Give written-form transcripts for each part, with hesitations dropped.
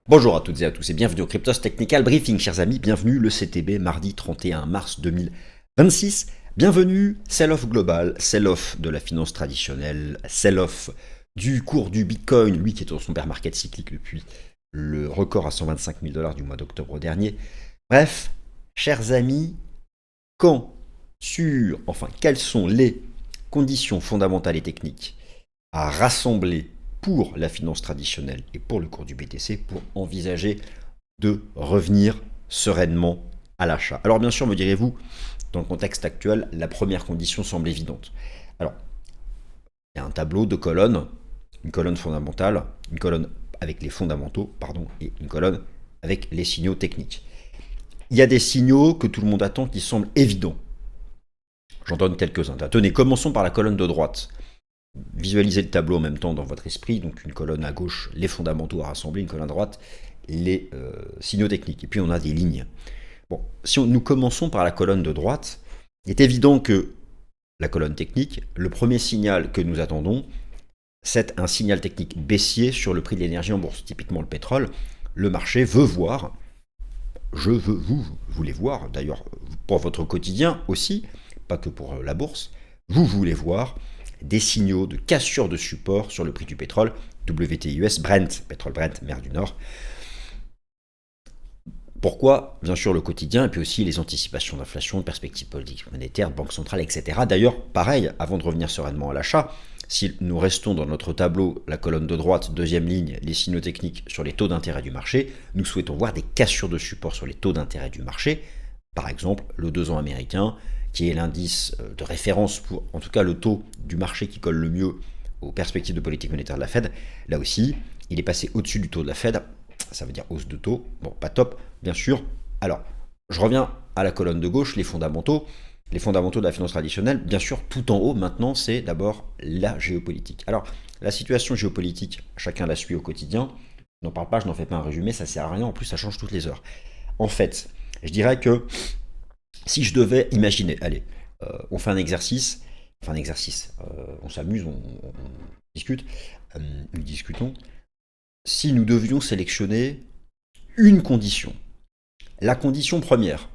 Bonjour à toutes et à tous et bienvenue au Cryptos Technical Briefing, chers amis. Bienvenue le CTB mardi 31 mars 2026. Bienvenue, sell-off global, sell-off de la finance traditionnelle, sell-off du cours du Bitcoin, lui qui est dans son bear market cyclique depuis le record à 125 000 $ du mois d'octobre dernier. Bref, chers amis, quelles sont les conditions fondamentales et techniques à rassembler pour la finance traditionnelle et pour le cours du BTC pour envisager de revenir sereinement à l'achat. Alors bien sûr, me direz-vous, dans le contexte actuel, la première condition semble évidente. Alors, il y a un tableau de colonnes, une colonne fondamentale, une colonne avec les fondamentaux, et une colonne avec les signaux techniques. Il y a des signaux que tout le monde attend qui semblent évidents. J'en donne quelques-uns. Tenez, commençons par la colonne de droite. Visualisez le tableau en même temps dans votre esprit, donc une colonne à gauche, les fondamentaux à rassembler, une colonne à droite, les signaux techniques. Et puis on a des lignes. Bon, nous commençons par la colonne de droite, il est évident que la colonne technique, le premier signal que nous attendons, c'est un signal technique baissier sur le prix de l'énergie en bourse. Typiquement le pétrole, le marché veut voir, vous voulez voir, d'ailleurs pour votre quotidien aussi, pas que pour la bourse, vous voulez voir des signaux de cassure de support sur le prix du pétrole, WTI-US, Brent, pétrole Brent, mer du Nord. Pourquoi? Bien sûr le quotidien, et puis aussi les anticipations d'inflation, de perspectives politiques monétaires, de banque centrale, etc. D'ailleurs, pareil, avant de revenir sereinement à l'achat, si nous restons dans notre tableau, la colonne de droite, deuxième ligne, les signaux techniques sur les taux d'intérêt du marché, nous souhaitons voir des cassures de support sur les taux d'intérêt du marché, par exemple le 2 ans américain, qui est l'indice de référence pour, en tout cas, le taux du marché qui colle le mieux aux perspectives de politique monétaire de la Fed. Là aussi, il est passé au-dessus du taux de la Fed, ça veut dire hausse de taux. Bon, pas top, bien sûr. Alors, je reviens à la colonne de gauche, les fondamentaux. Les fondamentaux de la finance traditionnelle, bien sûr, tout en haut, maintenant, c'est d'abord la géopolitique. Alors, la situation géopolitique, chacun la suit au quotidien. Je n'en parle pas, je n'en fais pas un résumé, ça sert à rien, en plus, ça change toutes les heures. En fait, je dirais que si je devais imaginer, allez, on fait un exercice, on s'amuse, on discute, nous discutons. Si nous devions sélectionner une condition, la condition première,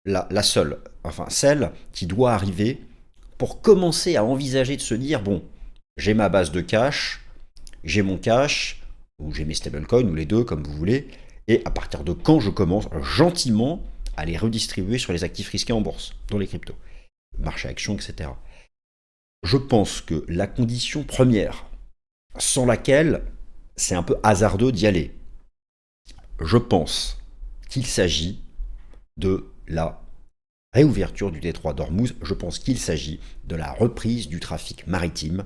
la seule, enfin celle qui doit arriver pour commencer à envisager de se dire, bon, j'ai ma base de cash, j'ai mon cash, ou j'ai mes stablecoins, ou les deux, comme vous voulez, et à partir de quand je commence gentiment à les redistribuer sur les actifs risqués en bourse, dont les cryptos, marché action, etc. Je pense que la condition première, sans laquelle c'est un peu hasardeux d'y aller, je pense qu'il s'agit de la réouverture du détroit d'Ormuz, je pense qu'il s'agit de la reprise du trafic maritime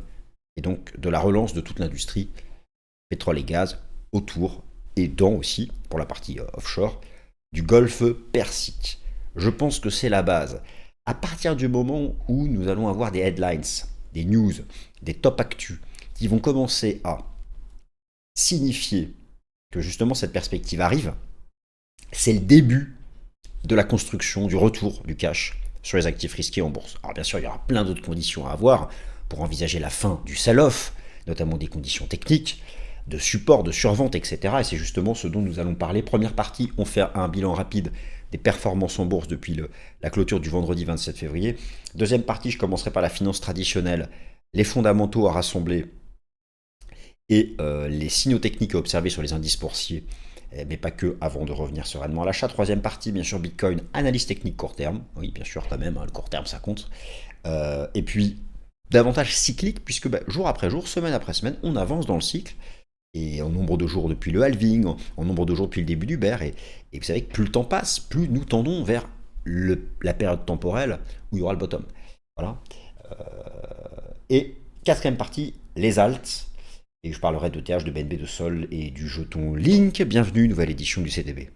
et donc de la relance de toute l'industrie pétrole et gaz autour et dans aussi, pour la partie offshore, du golfe Persique. Je pense que c'est la base. À partir du moment où nous allons avoir des headlines, des news, des top actus qui vont commencer à signifier que justement cette perspective arrive, c'est le début de la construction, du retour du cash sur les actifs risqués en bourse. Alors bien sûr, il y aura plein d'autres conditions à avoir pour envisager la fin du sell-off, notamment des conditions techniques, de support, de survente, etc. Et c'est justement ce dont nous allons parler. Première partie, on fait un bilan rapide des performances en bourse depuis la clôture du vendredi 27 février. Deuxième partie, je commencerai par la finance traditionnelle, les fondamentaux à rassembler et les signaux techniques à observer sur les indices boursiers, mais pas que, avant de revenir sereinement à l'achat. Troisième partie, bien sûr, Bitcoin, analyse technique court terme. Oui, bien sûr, quand même, le court terme, ça compte. Et puis, davantage cyclique, puisque jour après jour, semaine après semaine, on avance dans le cycle. Et en nombre de jours depuis le halving, en nombre de jours depuis le début du bear. Et vous savez que plus le temps passe, plus nous tendons vers la période temporelle où il y aura le bottom. Voilà. Et quatrième partie, les alts. Et je parlerai de TH, de BNB, de Sol et du jeton Link. Bienvenue, nouvelle édition du CDB.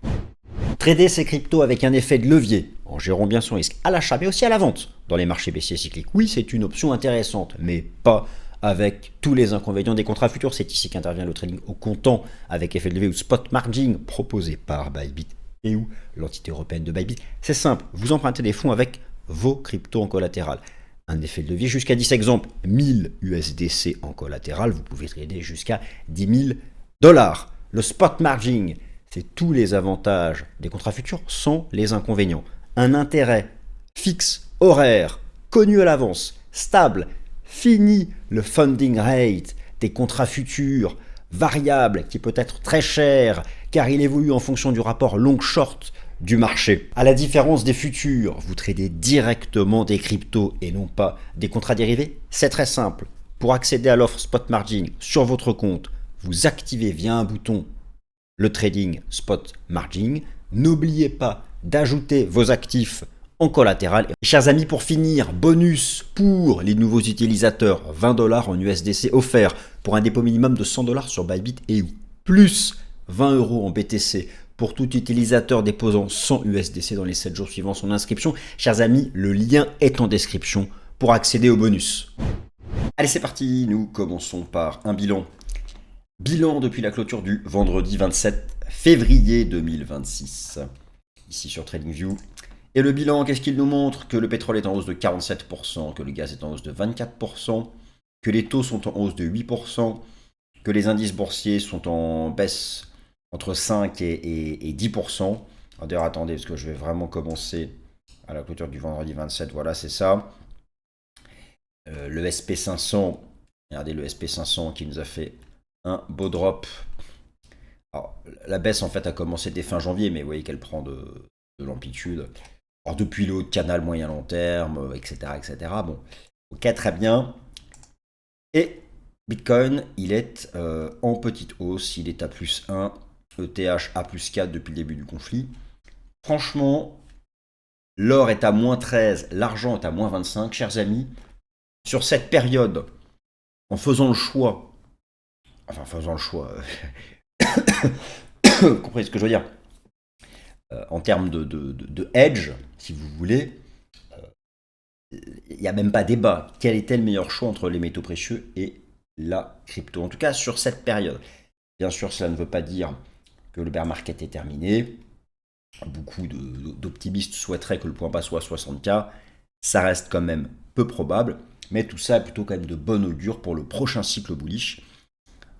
Trader ces cryptos avec un effet de levier, en gérant bien son risque à l'achat, mais aussi à la vente dans les marchés baissiers cycliques. Oui, c'est une option intéressante, mais pas avec tous les inconvénients des contrats futurs. C'est ici qu'intervient le trading au comptant avec effet de levier ou spot margin proposé par Bybit et ou l'entité européenne de Bybit. C'est simple, vous empruntez des fonds avec vos cryptos en collatéral. Un effet de levier jusqu'à 10 exemples, 1000 USDC en collatéral, vous pouvez trader jusqu'à 10 000 $. Le spot margin, c'est tous les avantages des contrats futurs sans les inconvénients. Un intérêt fixe, horaire, connu à l'avance, stable, fini le funding rate des contrats futurs, variable, qui peut être très cher, car il évolue en fonction du rapport long-short du marché. À la différence des futurs, vous tradez directement des cryptos et non pas des contrats dérivés. C'est très simple. Pour accéder à l'offre spot margin sur votre compte, vous activez via un bouton le trading spot margin. N'oubliez pas d'ajouter vos actifs en collatéral. Et chers amis, pour finir, bonus pour les nouveaux utilisateurs, 20 $ en USDC offert pour un dépôt minimum de 100 $ sur Bybit et plus 20 € en BTC pour tout utilisateur déposant 100 USDC dans les 7 jours suivant son inscription. Chers amis, le lien est en description pour accéder au bonus. Allez, c'est parti, nous commençons par un bilan. Bilan depuis la clôture du vendredi 27 février 2026, ici sur TradingView. Et le bilan, qu'est-ce qu'il nous montre? Que le pétrole est en hausse de 47%, que le gaz est en hausse de 24%, que les taux sont en hausse de 8%, que les indices boursiers sont en baisse entre 5 et 10%. D'ailleurs, attendez, parce que je vais vraiment commencer à la clôture du vendredi 27, voilà, c'est ça. Le SP500, regardez le SP500 qui nous a fait un beau drop. Alors, la baisse en fait a commencé dès fin janvier, mais vous voyez qu'elle prend de l'amplitude. Alors depuis le haut de canal moyen long terme, etc., etc. Bon, ok, très bien. Et Bitcoin, il est en petite hausse, il est à plus 1, ETH à plus 4 depuis le début du conflit. Franchement, l'or est à moins 13, l'argent est à moins 25, chers amis. Sur cette période, en faisant le choix, vous comprenez ce que je veux dire, en termes de hedge, si vous voulez, il n'y a même pas débat. Quel était le meilleur choix entre les métaux précieux et la crypto? En tout cas, sur cette période. Bien sûr, cela ne veut pas dire que le bear market est terminé. Beaucoup d'optimistes souhaiteraient que le point bas soit à 60K. Ça reste quand même peu probable. Mais tout ça est plutôt quand même de bon augure pour le prochain cycle bullish.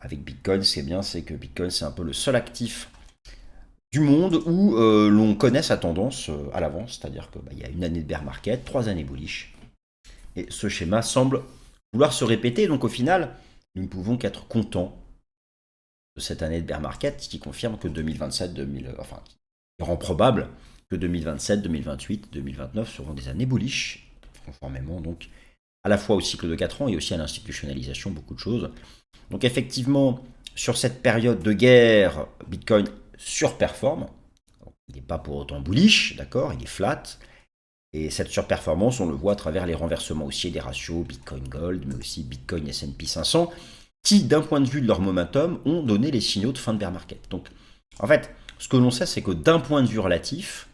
Avec Bitcoin, c'est bien, c'est que Bitcoin, c'est un peu le seul actif du monde où l'on connaît sa tendance à l'avance, c'est-à-dire qu'il y a une année de bear market, 3 années bullish, et ce schéma semble vouloir se répéter, donc au final, nous ne pouvons qu'être contents de cette année de bear market qui confirme que 2027, il rend probable que 2027, 2028, 2029 seront des années bullish, conformément donc à la fois au cycle de 4 ans et aussi à l'institutionnalisation, beaucoup de choses. Donc effectivement, sur cette période de guerre, Bitcoin surperforme. Il n'est pas pour autant bullish, d'accord, il est flat. Et cette surperformance, on le voit à travers les renversements haussiers des ratios Bitcoin Gold, mais aussi Bitcoin S&P 500, qui, d'un point de vue de leur momentum, ont donné les signaux de fin de bear market. Donc, en fait, ce que l'on sait, c'est que d'un point de vue relatif,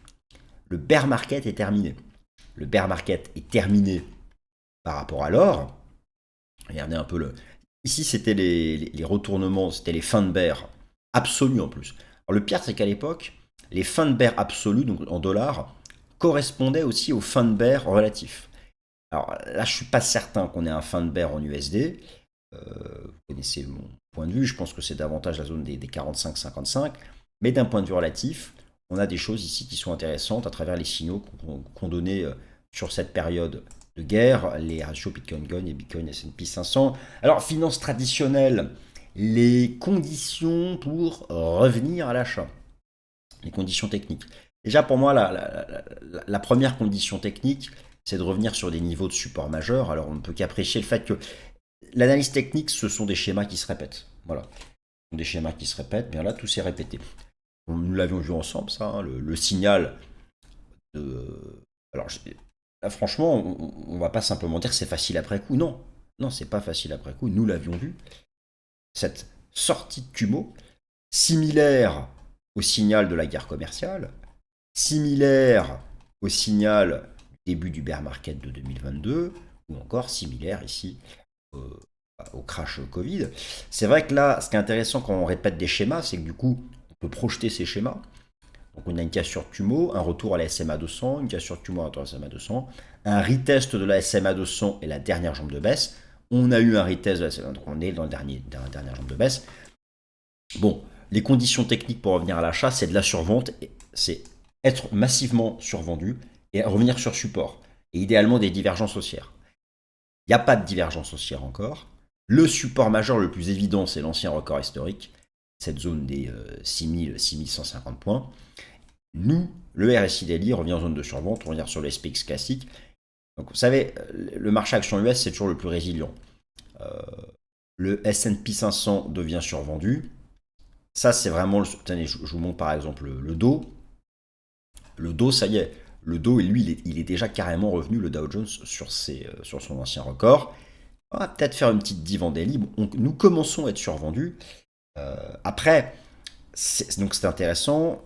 le bear market est terminé. Le bear market est terminé par rapport à l'or. Regardez un peu le... Ici, c'était les retournements, c'était les fins de bear absolus en plus. Alors, le pire, c'est qu'à l'époque, les fins de bear absolus, donc en dollars, correspondaient aussi aux fins de bear relatifs. Alors là, je ne suis pas certain qu'on ait un fin de bear en USD. Vous connaissez mon point de vue, je pense que c'est davantage la zone des 45-55. Mais d'un point de vue relatif, on a des choses ici qui sont intéressantes à travers les signaux qu'on donnait sur cette période de guerre, les ratios Bitcoin Gold et Bitcoin S&P 500. Alors, finance traditionnelle, les conditions pour revenir à l'achat, les conditions techniques. Déjà, pour moi, la première condition technique, c'est de revenir sur des niveaux de support majeurs. Alors, on ne peut qu'apprécier le fait que l'analyse technique, ce sont des schémas qui se répètent. Voilà. Ce sont des schémas qui se répètent, bien là, tout s'est répété. Nous l'avions vu ensemble, ça, hein, le signal de... Alors, là, franchement, on ne va pas simplement dire que c'est facile après coup. Non, non, c'est pas facile après coup. Nous l'avions vu. Cette sortie de Kumo, similaire au signal de la guerre commerciale, similaire au signal du début du bear market de 2022, ou encore similaire ici au crash Covid. C'est vrai que là, ce qui est intéressant quand on répète des schémas, c'est que du coup, on peut projeter ces schémas. Donc on a une cassure Kumo, un retour à la SMA 200, une cassure Kumo, un retour à la SMA 200, un retest de la SMA 200 et la dernière jambe de baisse. On a eu un retest de la SMA, donc on est dans la dernière jambe de baisse. Bon, les conditions techniques pour revenir à l'achat, c'est de la survente, c'est être massivement survendu et revenir sur support. Et idéalement des divergences haussières. Il n'y a pas de divergence haussière encore. Le support majeur le plus évident, c'est l'ancien record historique, cette zone des 6150 points. Nous, le RSI Daily revient en zone de survente, on revient sur le SPX classique. Donc vous savez, le marché action US, c'est toujours le plus résilient. Le S&P 500 devient survendu. Ça, c'est vraiment... Tenez, je vous montre par exemple le Dow. Le Dow, ça y est. Le Dow, lui, il est déjà carrément revenu, le Dow Jones, sur son ancien record. On va peut-être faire une petite div en daily. Nous commençons à être survendus. Après, donc c'est intéressant.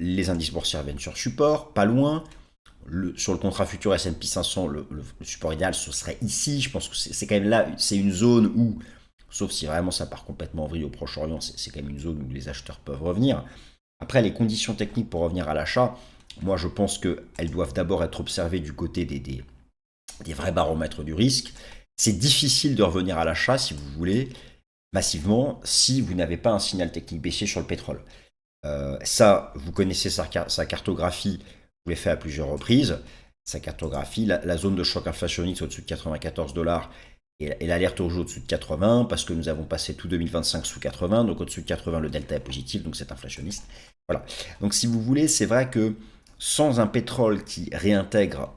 Les indices boursiers reviennent sur support, pas loin. Sur le contrat futur S&P 500, le support idéal, ce serait ici. Je pense que c'est quand même là, c'est une zone où, sauf si vraiment ça part complètement en vrille au Proche-Orient, c'est quand même une zone où les acheteurs peuvent revenir. Après, les conditions techniques pour revenir à l'achat, moi je pense qu'elles doivent d'abord être observées du côté des vrais baromètres du risque. C'est difficile de revenir à l'achat, si vous voulez, massivement, si vous n'avez pas un signal technique baissier sur le pétrole. Ça, vous connaissez sa cartographie, vous l'avez fait à plusieurs reprises. Sa cartographie, la zone de choc inflationniste au-dessus de 94 $, et l'alerte rouge au-dessus de 80, parce que nous avons passé tout 2025 sous 80, donc au-dessus de 80, le delta est positif, donc c'est inflationniste. Voilà. Donc si vous voulez, c'est vrai que sans un pétrole qui réintègre,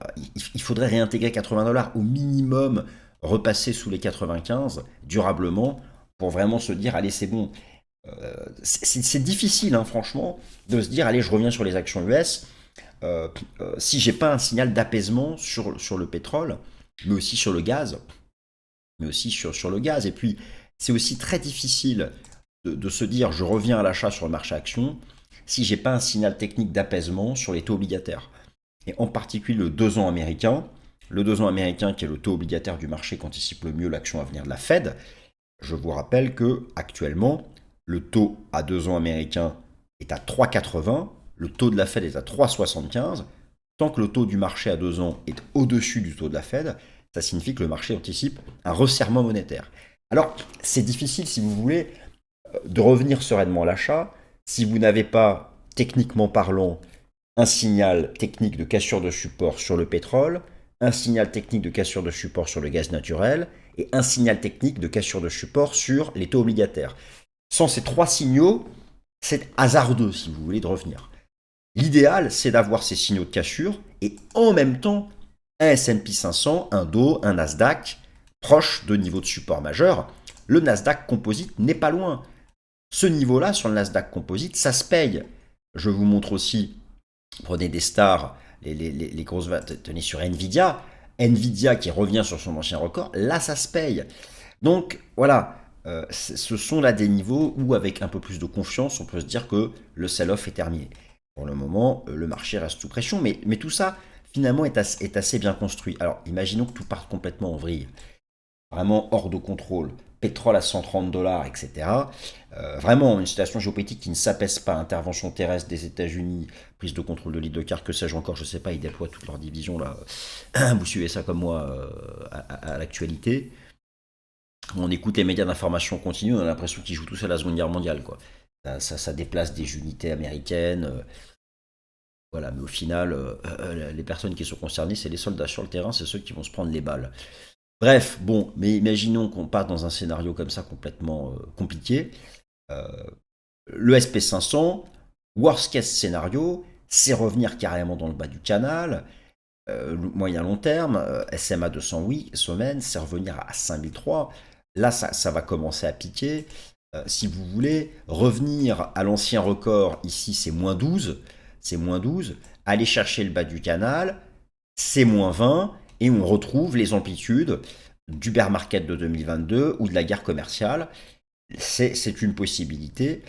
il faudrait réintégrer 80 $ au minimum, repasser sous les 95 durablement, pour vraiment se dire, allez, c'est bon. C'est difficile, hein, franchement, de se dire, allez, je reviens sur les actions US, si j'ai pas un signal d'apaisement sur le pétrole, mais aussi sur le gaz, Et puis, c'est aussi très difficile de se dire, je reviens à l'achat sur le marché action, si j'ai pas un signal technique d'apaisement sur les taux obligataires. Et en particulier le 2 ans américain. Le 2 ans américain, qui est le taux obligataire du marché qu'anticipe le mieux l'action à venir de la Fed. Je vous rappelle que actuellement, le taux à 2 ans américain est à 3,80, le taux de la Fed est à 3,75. Tant que le taux du marché à 2 ans est au-dessus du taux de la Fed, ça signifie que le marché anticipe un resserrement monétaire. Alors, c'est difficile, si vous voulez, de revenir sereinement à l'achat si vous n'avez pas, techniquement parlant, un signal technique de cassure de support sur le pétrole, un signal technique de cassure de support sur le gaz naturel et un signal technique de cassure de support sur les taux obligataires. Sans ces trois signaux, c'est hasardeux, si vous voulez, de revenir. L'idéal, c'est d'avoir ces signaux de cassure et en même temps, un S&P 500, un Dow, un Nasdaq proche de niveaux de support majeurs. Le Nasdaq Composite n'est pas loin. Ce niveau-là, sur le Nasdaq Composite, ça se paye. Je vous montre aussi, prenez des stars, les grosses, tenez sur Nvidia qui revient sur son ancien record, là ça se paye. Donc voilà, ce sont là des niveaux où avec un peu plus de confiance, on peut se dire que le sell-off est terminé. Pour le moment, le marché reste sous pression, mais tout ça finalement est assez bien construit. Alors imaginons que tout parte complètement en vrille, vraiment hors de contrôle, pétrole à 130 $, etc. Vraiment une situation géopolitique qui ne s'apaise pas, intervention terrestre des États-Unis, prise de contrôle de l'île de Car, que sais-je encore, je ne sais pas, ils déploient toutes leurs divisions là. Vous suivez ça comme moi à l'actualité. On écoute les médias d'information continue, on a l'impression qu'ils jouent tous à la Seconde Guerre mondiale, quoi. Ça déplace des unités américaines. Voilà, mais au final, les personnes qui sont concernées, c'est les soldats sur le terrain, c'est ceux qui vont se prendre les balles. Bref, bon, mais imaginons qu'on parte dans un scénario comme ça complètement compliqué. Le SP500, worst case scénario, c'est revenir carrément dans le bas du canal. Moyen long terme, SMA 200 semaines, c'est revenir à 5003. Là, ça va commencer à piquer. Si vous voulez revenir à l'ancien record, ici c'est moins 12. C'est moins 12. Aller chercher le bas du canal, c'est moins 20. Et on retrouve les amplitudes du bear market de 2022 ou de la guerre commerciale. C'est une possibilité.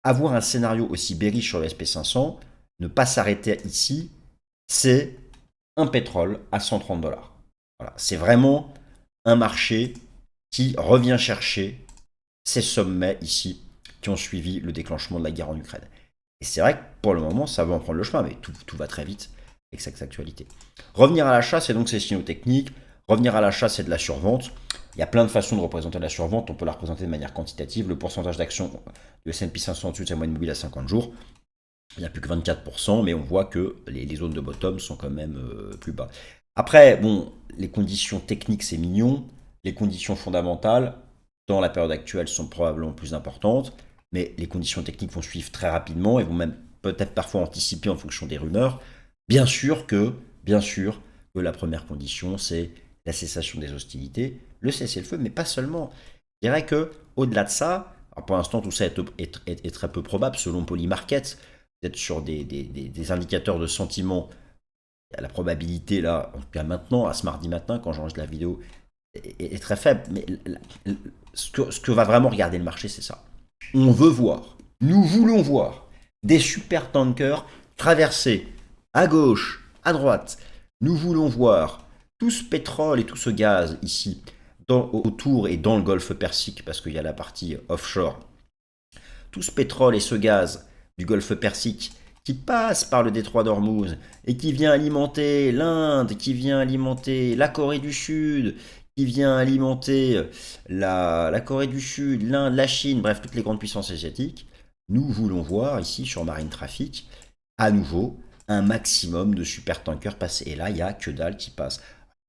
Avoir un scénario aussi bearish sur le SP500, ne pas s'arrêter ici, c'est un pétrole à 130 $. Voilà. C'est vraiment un marché qui revient chercher ces sommets ici qui ont suivi le déclenchement de la guerre en Ukraine. Et c'est vrai que pour le moment, ça va en prendre le chemin, mais tout va très vite avec cette actualité. Revenir à l'achat, c'est donc ces signaux techniques. Revenir à l'achat, c'est de la survente. Il y a plein de façons de représenter la survente. On peut la représenter de manière quantitative. Le pourcentage d'action de S&P 500 au-dessus de sa moyenne mobile à 50 jours, il n'y a plus que 24%, mais on voit que les zones de bottom sont quand même plus bas. Après, bon, les conditions techniques, c'est mignon. Les conditions fondamentales, dans la période actuelle, sont probablement plus importantes, mais les conditions techniques vont suivre très rapidement et vont même peut-être parfois anticiper en fonction des rumeurs. Bien sûr que la première condition, c'est la cessation des hostilités, le cessez-le-feu, mais pas seulement. Je dirais que au-delà de ça, alors pour l'instant, tout ça est très peu probable selon Polymarket. Vous êtes sur des indicateurs de sentiment. La probabilité, là, en tout cas maintenant, à ce mardi matin, quand j'enregistre la vidéo, est très faible. Mais ce que va vraiment regarder le marché, c'est ça. On veut voir, nous voulons voir des super tankers traverser à gauche, à droite. Nous voulons voir tout ce pétrole et tout ce gaz ici, autour et dans le golfe Persique, parce qu'il y a la partie offshore. Tout ce pétrole et ce gaz du golfe Persique qui passe par le détroit d'Ormuz et qui vient alimenter l'Inde, qui vient alimenter la Corée du Sud, qui vient alimenter la Corée du Sud, l'Inde, la Chine, bref, toutes les grandes puissances asiatiques, nous voulons voir ici sur Marine Traffic, à nouveau, un maximum de supertankers passer. Et là, il n'y a que dalle qui passe.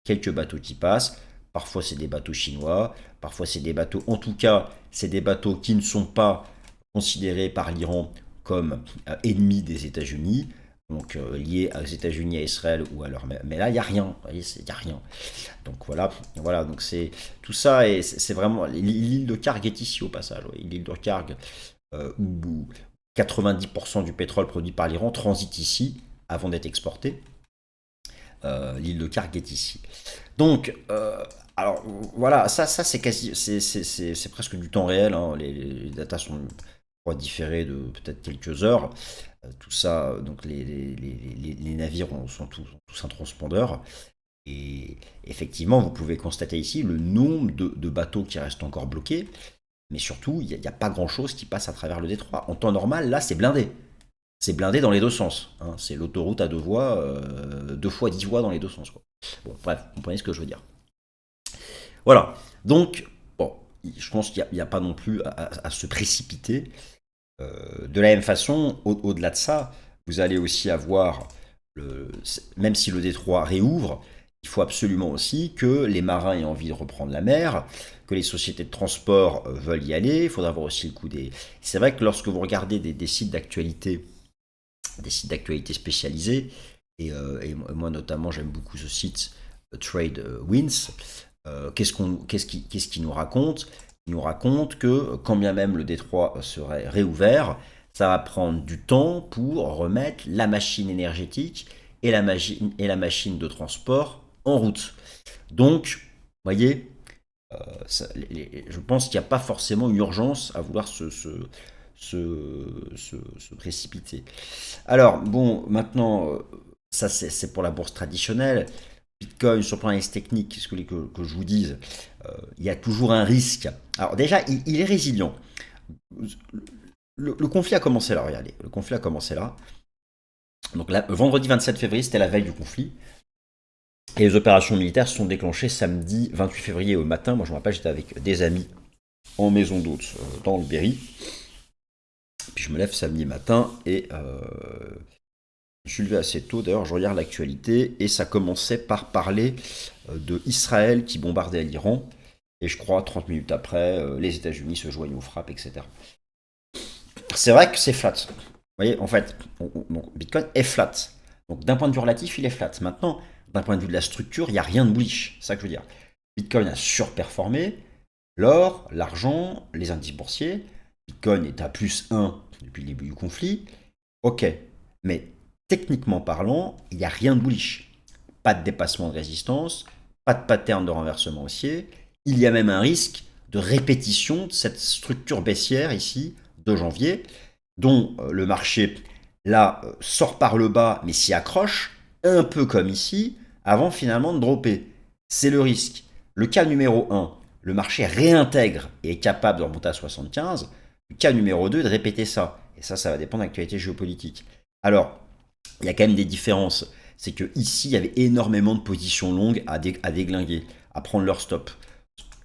Quelques bateaux qui passent, parfois c'est des bateaux chinois, parfois c'est des bateaux, en tout cas, c'est des bateaux qui ne sont pas considérés par l'Iran comme ennemis des États-Unis, donc liés aux États-Unis, à Israël ou à leur... Mais là, il n'y a rien, il n'y a rien. Donc voilà, donc c'est tout ça, et c'est vraiment... L'île de Karg est ici au passage, oui. L'île de Karg, où 90% du pétrole produit par l'Iran transite ici, avant d'être exporté. L'île de Karg est ici. Donc, alors voilà, ça c'est quasi, c'est presque du temps réel, hein. Les datas sont différées de peut-être quelques heures. Tout ça, donc les navires sont tous un transpondeur. Et effectivement, vous pouvez constater ici le nombre de bateaux qui restent encore bloqués, mais surtout, il n'y a pas grand-chose qui passe à travers le détroit. En temps normal, là, c'est blindé. C'est blindé dans les deux sens, hein. C'est l'autoroute à deux voies, 2 fois 10 voies dans les deux sens, quoi. Bon, bref, vous comprenez ce que je veux dire. Voilà. Donc, bon, je pense qu'il n'y a pas non plus à se précipiter. De la même façon, au-delà de ça, vous allez aussi avoir, même si le détroit réouvre, il faut absolument aussi que les marins aient envie de reprendre la mer, que les sociétés de transport veulent y aller. Il faudra voir aussi le coût des... C'est vrai que lorsque vous regardez des sites d'actualité, spécialisés, et moi notamment j'aime beaucoup ce site Trade Winds, qu'est-ce qu'il nous raconte? Il nous raconte que quand bien même le détroit serait réouvert, ça va prendre du temps pour remettre la machine énergétique et la machine de transport en route. Donc, vous voyez, je pense qu'il n'y a pas forcément une urgence à vouloir se précipiter. Alors, bon, maintenant, ça c'est pour la bourse traditionnelle. Bitcoin, sur le plan technique, qu'est-ce que que je vous dise, il y a toujours un risque. Alors déjà, il est résilient. Le conflit a commencé là, regardez. Le conflit a commencé là. Donc là, vendredi 27 février, c'était la veille du conflit. Et les opérations militaires se sont déclenchées samedi 28 février au matin. Moi, je me rappelle, j'étais avec des amis en maison d'hôte dans le Berry. Puis je me lève samedi matin et je suis levé assez tôt. D'ailleurs, je regarde l'actualité et ça commençait par parler de Israël qui bombardait l'Iran. Et je crois, 30 minutes après, les États-Unis se joignent aux frappes, etc. C'est vrai que c'est flat. Vous voyez, en fait, Bitcoin est flat. Donc d'un point de vue relatif, il est flat. Maintenant, d'un point de vue de la structure, il n'y a rien de bullish. C'est ça que je veux dire. Bitcoin a surperformé. L'or, l'argent, les indices boursiers. Bitcoin est à plus 1 depuis le début du conflit. Ok, mais techniquement parlant, il n'y a rien de bullish. Pas de dépassement de résistance, pas de pattern de renversement haussier. Il y a même un risque de répétition de cette structure baissière ici de janvier, dont le marché là sort par le bas mais s'y accroche, un peu comme ici, avant finalement de dropper. C'est le risque. Le cas numéro 1, le marché réintègre et est capable de remonter à 75. Le cas numéro 2 est de répéter ça. Et ça va dépendre de l'actualité géopolitique. Alors, il y a quand même des différences. C'est que ici, il y avait énormément de positions longues à déglinguer, à prendre leur stop.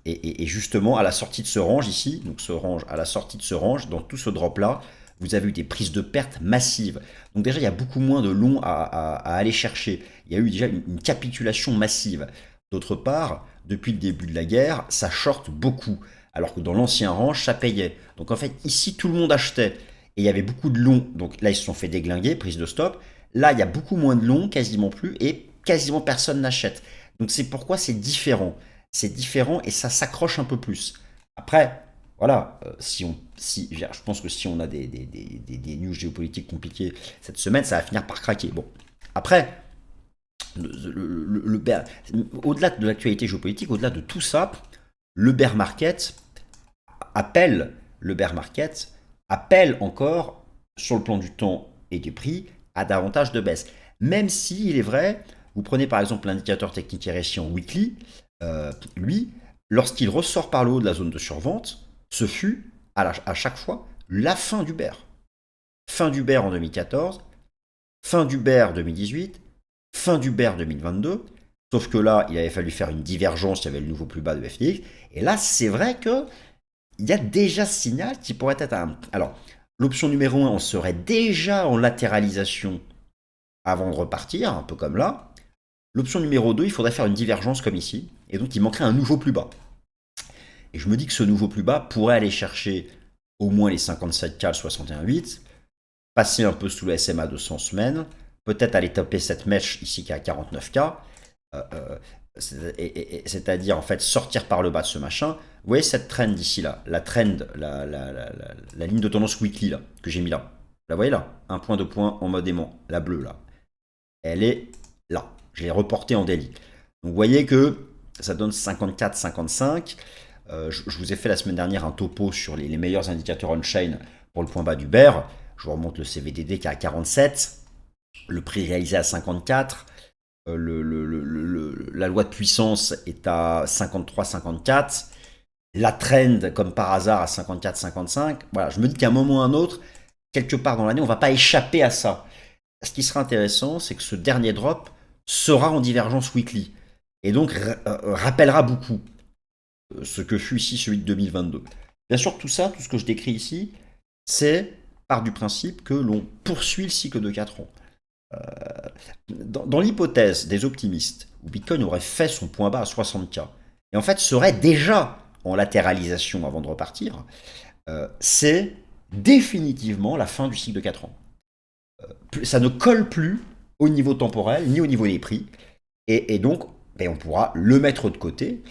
Et justement, à la sortie de ce range ici, donc ce range, à la sortie de ce range, dans tout ce drop-là, vous avez eu des prises de pertes massives. Donc déjà, il y a beaucoup moins de long à aller chercher. Il y a eu déjà une capitulation massive. D'autre part, depuis le début de la guerre, ça short beaucoup. Alors que dans l'ancien range, ça payait. Donc en fait, ici, tout le monde achetait. Et il y avait beaucoup de longs. Donc là, ils se sont fait déglinguer, prise de stop. Là, il y a beaucoup moins de longs, quasiment plus. Et quasiment personne n'achète. Donc c'est pourquoi c'est différent. C'est différent et ça s'accroche un peu plus. Après, voilà, je pense que si on a des news géopolitiques compliquées cette semaine, ça va finir par craquer. Bon, après, au-delà de l'actualité géopolitique, au-delà de tout ça, le bear market appelle, le bear market appelle encore, sur le plan du temps et des prix, à davantage de baisse. Même si, il est vrai, vous prenez par exemple l'indicateur technique RSI en weekly, lui, lorsqu'il ressort par le haut de la zone de survente, ce fut à chaque fois la fin du bear. Fin du bear en 2014, fin du bear 2018, fin du bear 2022. Sauf que là, il avait fallu faire une divergence, il y avait le nouveau plus bas de FTX. Et là, c'est vrai que il y a déjà ce signal qui pourrait être un... Alors, l'option numéro 1, on serait déjà en latéralisation avant de repartir, un peu comme là. L'option numéro 2, il faudrait faire une divergence comme ici. Et donc, il manquerait un nouveau plus bas. Et je me dis que ce nouveau plus bas pourrait aller chercher au moins les 57K, le 61,8, passer un peu sous le SMA 200 semaines, peut-être aller taper cette mèche ici qui est à 49K, c'est-à-dire en fait sortir par le bas de ce machin. Vous voyez cette trend ici là, la trend, la ligne de tendance weekly là, que j'ai mis là. La voyez là, un point de point en mode aimant, la bleue là. Elle est là, je l'ai reportée en daily. Donc vous voyez que ça donne 54-55. Je vous ai fait la semaine dernière un topo sur les meilleurs indicateurs on-chain pour le point bas du bear. Je vous remonte le CVDD qui est à 47, le prix réalisé à 54, la loi de puissance est à 53-54, la trend comme par hasard à 54-55. Voilà, je me dis qu'à un moment ou à un autre, quelque part dans l'année, on ne va pas échapper à ça. Ce qui sera intéressant, c'est que ce dernier drop sera en divergence weekly et donc rappellera beaucoup ce que fut ici celui de 2022. Bien sûr, tout ça, tout ce que je décris ici, c'est part du principe que l'on poursuit le cycle de 4 ans. Dans l'hypothèse des optimistes, où Bitcoin aurait fait son point bas à 60K, et en fait serait déjà en latéralisation avant de repartir, c'est définitivement la fin du cycle de 4 ans. Ça ne colle plus au niveau temporel, ni au niveau des prix, et donc on pourra le mettre de côté.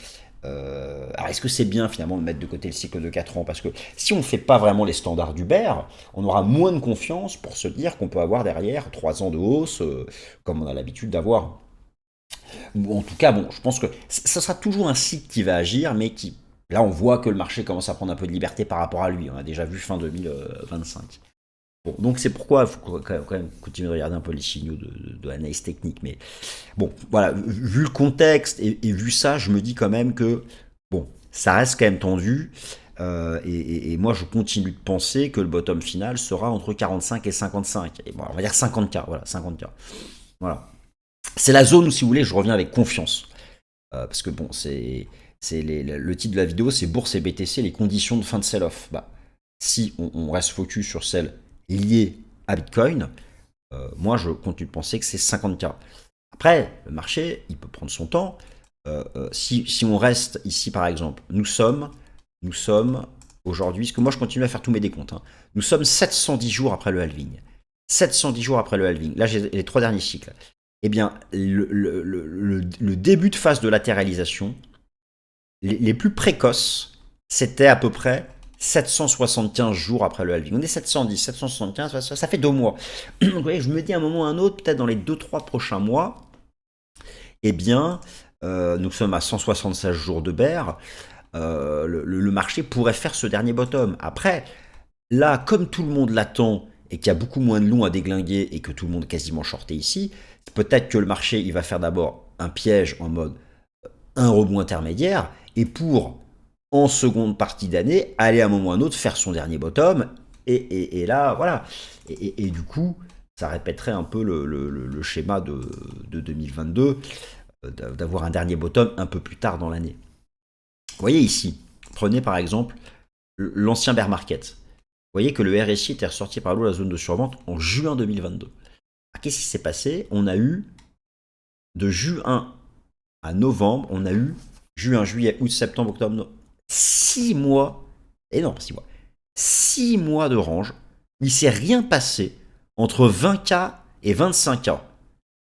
Alors est-ce que c'est bien finalement de mettre de côté le cycle de 4 ans? Parce que si on ne fait pas vraiment les standards du bear, on aura moins de confiance pour se dire qu'on peut avoir derrière 3 ans de hausse, comme on a l'habitude d'avoir. Ou en tout cas, bon, je pense que ça sera toujours un cycle qui va agir, mais qui, là on voit que le marché commence à prendre un peu de liberté par rapport à lui. On a déjà vu fin 2025. Bon, donc c'est pourquoi il faut quand même continuer de regarder un peu les signaux de l'analyse technique. Mais bon, voilà, vu le contexte et vu ça, je me dis quand même que, bon, ça reste quand même tendu. Et moi, je continue de penser que le bottom final sera entre 45 et 55. Et bon, on va dire 50K, voilà, 50K. Voilà. C'est la zone où, si vous voulez, je reviens avec confiance. Parce que bon, le titre de la vidéo, c'est Bourse et BTC, les conditions de fin de sell-off. Bah, si on reste focus sur celle liée à Bitcoin, moi, je continue de penser que c'est 50K. Après, le marché, il peut prendre son temps. Si on reste ici, par exemple, nous sommes aujourd'hui, parce que moi, je continue à faire tous mes décomptes, hein, nous sommes 710 jours après le halving. 710 jours après le halving. Là, j'ai les 3 derniers cycles. Eh bien, le début de phase de latéralisation, les plus précoces, c'était à peu près 775 jours après le halving. On est 710, 775, ça fait 2 mois. Donc, vous voyez, je me dis à un moment ou à un autre, peut-être dans les 2-3 prochains mois, eh bien, nous sommes à 176 jours de bear, le marché pourrait faire ce dernier bottom. Après, là, comme tout le monde l'attend et qu'il y a beaucoup moins de longs à déglinguer et que tout le monde est quasiment shorté ici, peut-être que le marché il va faire d'abord un piège en mode un rebond intermédiaire et pour, en seconde partie d'année, aller à un moment ou à un autre faire son dernier bottom et là, voilà. Et du coup, ça répéterait un peu le schéma de 2022, d'avoir un dernier bottom un peu plus tard dans l'année. Vous voyez ici, prenez par exemple l'ancien bear market. Vous voyez que le RSI était ressorti par là la zone de survente en juin 2022. Qu'est-ce qui s'est passé? On a eu de juin à novembre, on a eu juin, juillet, août, septembre, octobre, novembre, 6 mois, énorme 6 mois, 6 mois de range. Il ne s'est rien passé entre 20K et 25K.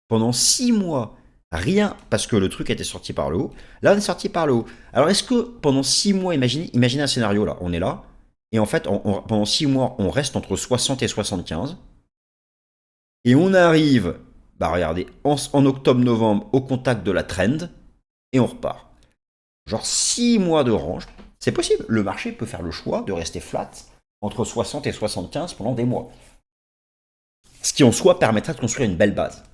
Pendant 6 mois, rien, parce que le truc était sorti par le haut. Là, on est sorti par le haut. Alors, est-ce que pendant 6 mois, imaginez un scénario là, on est là, et en fait, pendant 6 mois, on reste entre 60 et 75, et on arrive, bah regardez, en octobre-novembre, au contact de la trend, et on repart. Genre 6 mois de range, c'est possible. Le marché peut faire le choix de rester flat entre 60 et 75 pendant des mois. Ce qui en soi permettra de construire une belle base.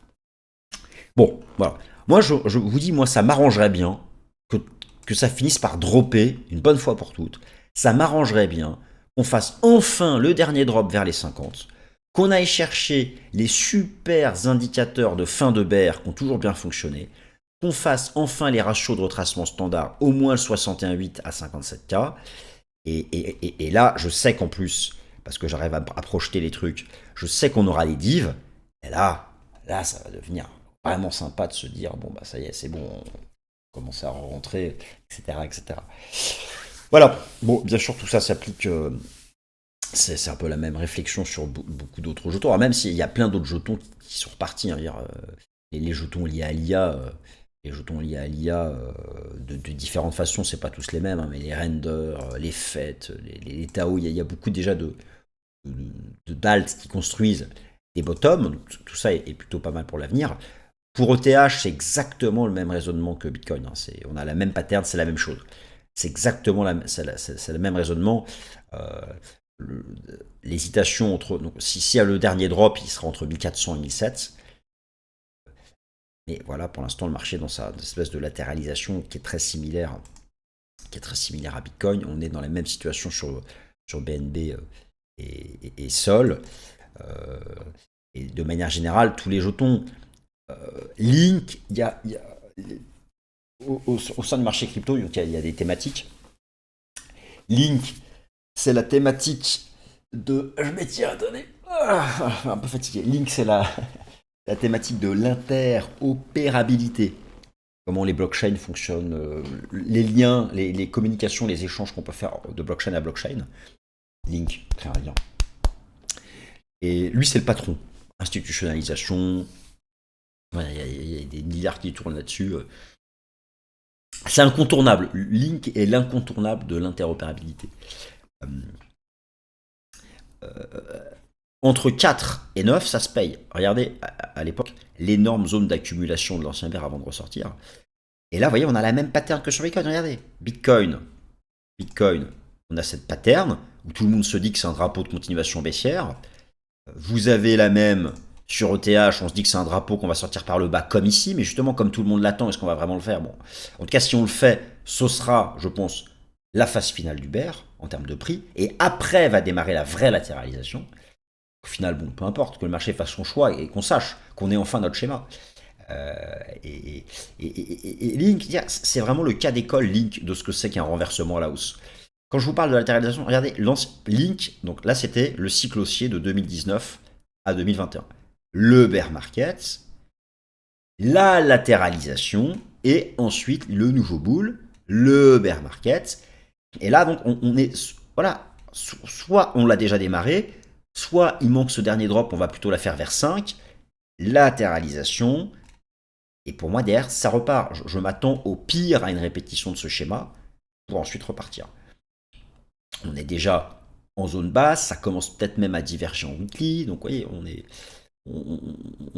Bon, voilà. Moi, je vous dis, moi, ça m'arrangerait bien que, que ça finisse par dropper une bonne fois pour toutes. Ça m'arrangerait bien qu'on fasse enfin le dernier drop vers les 50, qu'on aille chercher les super indicateurs de fin de bear qui ont toujours bien fonctionné, qu'on fasse enfin les ratios de retracement standard, au moins le 61,8 à 57K. Et là, je sais qu'en plus, parce que j'arrive à projeter les trucs, je sais qu'on aura les divs. Et là, ça va devenir vraiment sympa de se dire, bon, bah ça y est, c'est bon, on commence à rentrer, etc., etc. Voilà. Bon, bien sûr, tout ça s'applique. C'est un peu la même réflexion sur beaucoup d'autres jetons. Alors, même s'il y a plein d'autres jetons qui sont repartis. Hein, les jetons liés à l'IA, les jetons liés à l'IA de différentes façons, c'est pas tous les mêmes, hein, mais les renders, les FET, les Tao, il y a beaucoup déjà d'alts qui construisent des bottoms. Donc, tout ça est plutôt pas mal pour l'avenir. Pour ETH, c'est exactement le même raisonnement que Bitcoin. Hein. On a la même pattern, c'est la même chose. C'est exactement c'est le même raisonnement. Euh, L'hésitation entre. Donc, si y a le dernier drop, il sera entre 1400 et 1700. Mais voilà, pour l'instant, le marché dans sa espèce de latéralisation qui est très similaire, à Bitcoin. On est dans la même situation sur BNB et Sol. Euh, et de manière générale, tous les jetons. Link, au sein du marché crypto, il y a des thématiques. Link, c'est la thématique de. Je m'étire, attendez. Un peu fatigué. Link, c'est la thématique de l'interopérabilité. Comment les blockchains fonctionnent, les liens, les communications, les échanges qu'on peut faire de blockchain à blockchain. Link, très bien. Et lui, c'est le patron. Institutionnalisation. Voilà, il y a des milliards qui tournent là-dessus. C'est incontournable. Link est l'incontournable de l'interopérabilité. Euh, Entre 4 et 9, ça se paye. Regardez, à l'époque, l'énorme zone d'accumulation de l'ancien bear avant de ressortir. Et là, vous voyez, on a la même pattern que sur Bitcoin. Regardez, Bitcoin, on a cette pattern où tout le monde se dit que c'est un drapeau de continuation baissière. Vous avez la même sur ETH, on se dit que c'est un drapeau qu'on va sortir par le bas comme ici, mais justement, comme tout le monde l'attend, est-ce qu'on va vraiment le faire? Bon, en tout cas, si on le fait, ce sera, je pense, la phase finale du bear en termes de prix, et après va démarrer la vraie latéralisation. Au final, bon, peu importe que le marché fasse son choix et qu'on sache qu'on ait enfin notre schéma. Et Link, c'est vraiment le cas d'école Link de ce que c'est qu'un renversement à la hausse. Quand je vous parle de latéralisation, regardez, Link, donc là c'était le cycle haussier de 2019 à 2021. Le bear market, la latéralisation et ensuite le nouveau bull, le bear market. Et là donc on est, voilà, soit on l'a déjà démarré, soit il manque ce dernier drop, on va plutôt la faire vers 5, latéralisation, et pour moi derrière ça repart. Je m'attends au pire à une répétition de ce schéma pour ensuite repartir. On est déjà en zone basse, ça commence peut-être même à diverger en weekly, donc vous voyez, on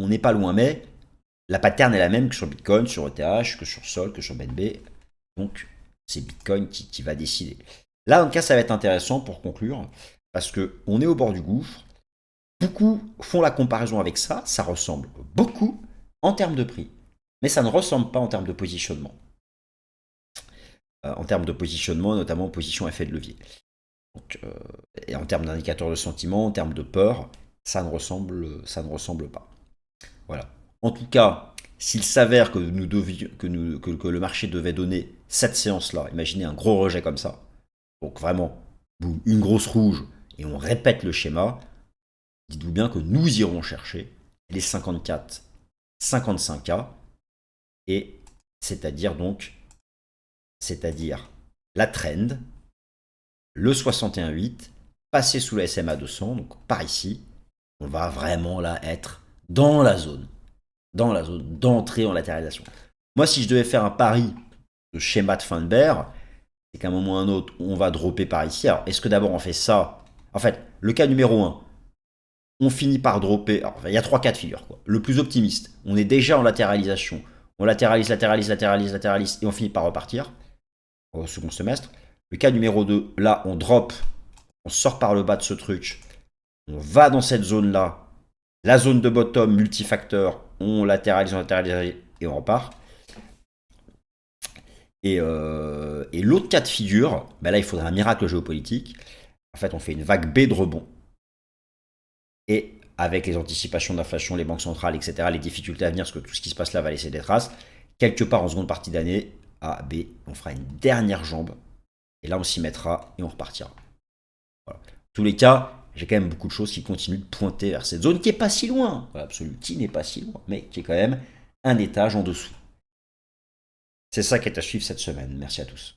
n'est pas loin, mais la pattern est la même que sur Bitcoin, sur ETH, que sur Sol, que sur BNB, donc c'est Bitcoin qui va décider. Là, en tout cas, ça va être intéressant pour conclure, parce qu'on est au bord du gouffre, beaucoup font la comparaison avec ça, ça ressemble beaucoup en termes de prix, mais ça ne ressemble pas en termes de positionnement. En termes de positionnement, notamment position effet de levier. Donc, et en termes d'indicateurs de sentiment, en termes de peur, ça ne ressemble pas. Voilà. En tout cas, s'il s'avère que le marché devait donner cette séance-là, imaginez un gros rejet comme ça. Donc vraiment, boum, une grosse rouge, et on répète le schéma. Dites-vous bien que nous irons chercher les 54, 55K, et c'est-à-dire la trend, le 61,8, passer sous la SMA 200, donc par ici, on va vraiment là être dans la zone d'entrée en latéralisation. Moi, si je devais faire un pari de schéma de fin de bear, c'est qu'à un moment ou à un autre, on va dropper par ici. Alors, est-ce que d'abord on fait ça? En fait, le cas numéro un, on finit par dropper. Alors, il y a trois cas de figure, quoi. Le plus optimiste, on est déjà en latéralisation. On latéralise, latéralise, latéralise, latéralise, et on finit par repartir au second semestre. Le cas numéro 2, là, on drop, on sort par le bas de ce truc, on va dans cette zone-là, la zone de bottom multifacteur, on latéralise, et on repart. Et l'autre cas de figure, ben là, il faudrait un miracle géopolitique. En fait, on fait une vague B de rebond. Et avec les anticipations d'inflation, les banques centrales, etc., les difficultés à venir, parce que tout ce qui se passe là va laisser des traces, quelque part en seconde partie d'année, A, B, on fera une dernière jambe. Et là, on s'y mettra et on repartira. Voilà. En tous les cas, j'ai quand même beaucoup de choses qui continuent de pointer vers cette zone qui n'est pas si loin. Voilà, absolument, qui n'est pas si loin, mais qui est quand même un étage en dessous. C'est ça qui est à suivre cette semaine. Merci à tous.